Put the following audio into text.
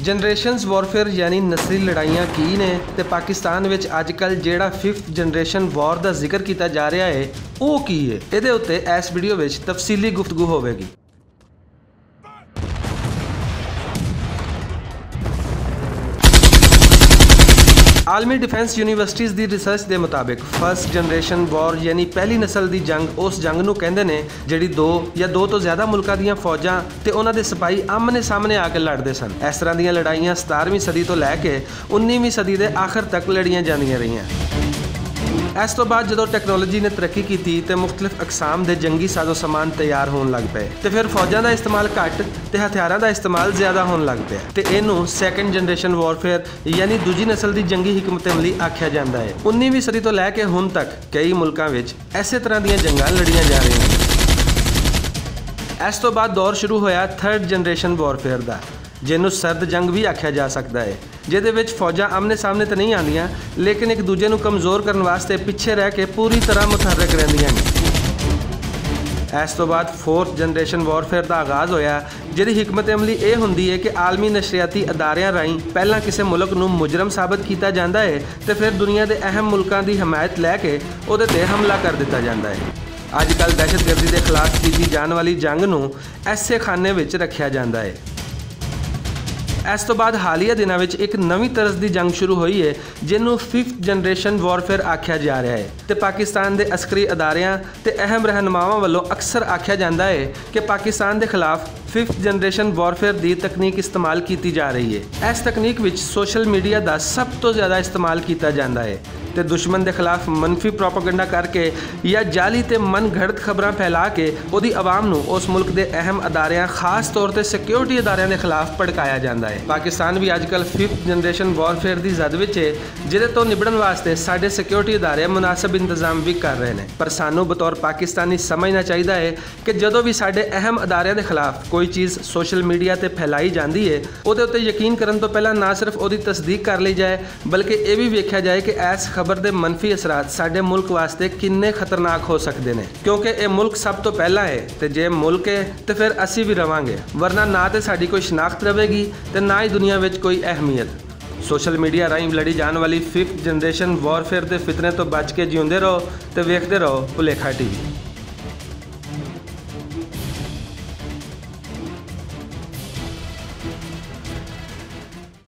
Generations warfare यानी नस्ली लड़ाइयाँ की ने ते पाकिस्तान विच अजकल जिहड़ा 5th जनरेशन वॉर का जिक्र किया जा रहा है वो की है, इहदे उत्ते इस वीडियो में तफसीली गुफ्तगू होवेगी। आलमी डिफेंस यूनिवर्सिटीज़ की रिसर्च के मुताबिक फर्स्ट जनरेशन वॉर यानी पहली नस्ल की जंग उस जंग नूं कहंदे ने जिहड़ी दो या दो तो ज़्यादा मुल्कां दीयां फौजां ते उन्हां दे सिपाही आमने सामने आके लड़ते सन। इस तरह दीयां लड़ाइयां 17वीं सदी तो लैके 19वीं सदी के आखिर तक लड़ियां जांदियां रहियां। इस तो बाद जो टैक्नोलॉजी ने तरक्की की तो मुख्तलिफ अकसाम के जंगी साजो समान तैयार होने लग पे तो फिर फौजां का इस्तेमाल घट तो हथियारों का इस्तेमाल ज़्यादा होने लग पाया तो इनू सैकेंड जनरेशन वॉरफेयर यानी दूजी नस्ल की जंगी हिकमत अमली आख्या जाता है। 19वीं सदी तो लैके हुण तक कई मुल्कों में इस तरह दी जंगां लड़ियां जा रही हैं। इस तो बाद दौर शुरू होया थर्ड जनरेशन वॉरफेयर का, जिन्हों सर्द जंग भी आख्या जा सकता है, जिहदे विच फौजां आमने सामने तो नहीं आंदियां लेकिन एक दूजे नूं कमज़ोर करने वास्ते पिछे रह के पूरी तरह मुतहरक रहिंदियां ने। इस तो बाद फोर्थ जनरेशन वॉरफेयर का आगाज़ होया, जिहदी हिकमत अमली ये हुंदी है कि आलमी नशरियाती अदारियां राहीं पहला किसी मुल्क नूं मुजरम साबित किया जाता है तो फिर दुनिया के अहम मुल्कों की हमायत लैके उहदे ते हमला कर दिता जाता है। अजकल दहशतगर्दी के खिलाफ की जाने वाली जंग नूं ऐसे खाने में रखा जाता है। इस तो बाद हालिया दिनों में एक नवी तरज की जंग शुरू हुई है जिन्हों 5th जनरेशन वॉरफेयर आख्या जा रहा है तो पाकिस्तान के अस्करी अदारियां ते अहम रहनुमावां वालों अक्सर आख्या जाता है कि पाकिस्तान के खिलाफ 5th जनरेशन वॉरफेयर की तकनीक इस्तेमाल की जा रही है। इस तकनीक में सोशल मीडिया का सब तो ज़्यादा इस्तेमाल किया जाता है तो दुश्मन के खिलाफ मनफी प्रोपेगेंडा करके या जाली ते मन घड़त खबरां फैला के उहदी आवाम नूं उस मुल्क के अहम अदारियां खास तौर पर सिक्योरिटी अदारियां के खिलाफ भड़काया जाता है। पाकिस्तान भी अजकल 5th जनरेशन वॉरफेयर की जद विच है, जिहदे तो निबड़न वास्ते साडे सिक्योरिटी अदारे मुनासिब इंतजाम भी कर रहे हैं। पर सानू बतौर पाकिस्तानी समझना चाहिए है कि जदों भी साडे अहम अदारियां के खिलाफ कोई चीज़ सोशल मीडिया पर फैलाई जाती है उहदे उत्ते यकीन करन तो पहला ना सिर्फ उहदी तस्दीक कर ली जाए बल्कि यह भी वेख्या जाए कि इस खबर के मनफी असरात साडे मुल्क वास्ते किन्ने खतरनाक हो सकते हैं, क्योंकि यह मुल्क सब तो पहला है तो जे मुल्क है तो फिर असी भी रवांगे, वरना ना तो साडी कोई शनाख्त रहेगी तो ना ही दुनिया में कोई अहमियत। सोशल मीडिया राहीं लड़ी जाने वाली 5th जनरेशन वॉरफेयर के फितने तो बच के जिउंदे रहो तो वेखते रहो भुलेखा TV।